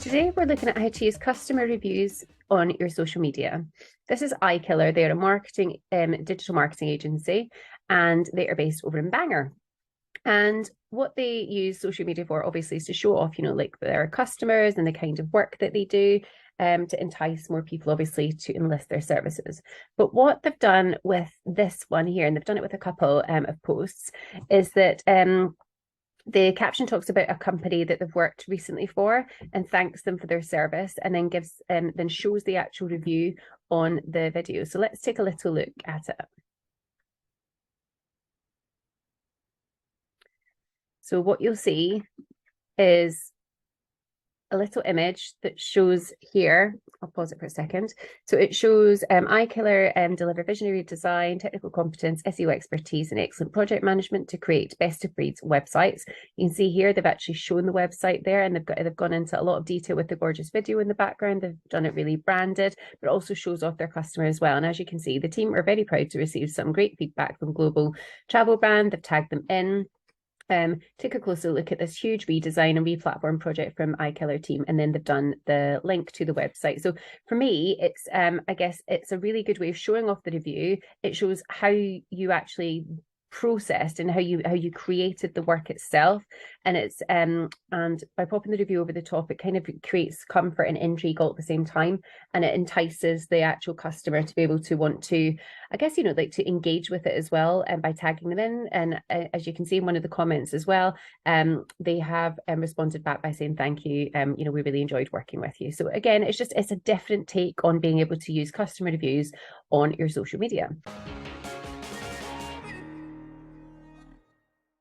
Today, we're looking at how to use customer reviews on your social media. This is iKiller. They're a digital marketing agency, and they are based over in Bangor. And what they use social media for, obviously, is to show off, like their customers and the kind of work that they do, to entice more people, obviously, to enlist their services. But what they've done with this one here, and they've done it with a couple of posts, is that the caption talks about a company that they've worked recently for and thanks them for their service, and then then shows the actual review on the video. So let's take a little look at it. So what you'll see is a little image that shows here. I'll pause it for a second. So it shows iKiller deliver visionary design, technical competence, SEO expertise, and excellent project management to create best of breeds websites. You can see here they've actually shown the website there, and they've gone into a lot of detail with the gorgeous video in the background. They've done it really branded, but also shows off their customer as well. And as you can see, the team are very proud to receive some great feedback from Global Travel Brand. They've tagged them in. Take a closer look at this huge redesign and replatform project from iKiller team, and then they've done the link to the website. So for me, it's I guess it's a really good way of showing off the review. It shows how you actually processed and how you created the work itself, and it's and by popping the review over the top, it kind of creates comfort and intrigue all at the same time, and it entices the actual customer to be able to want to, I guess, like to engage with it as well, and by tagging them in. And as you can see in one of the comments as well, they have responded back by saying thank you. We really enjoyed working with you. So again, it's a different take on being able to use customer reviews on your social media.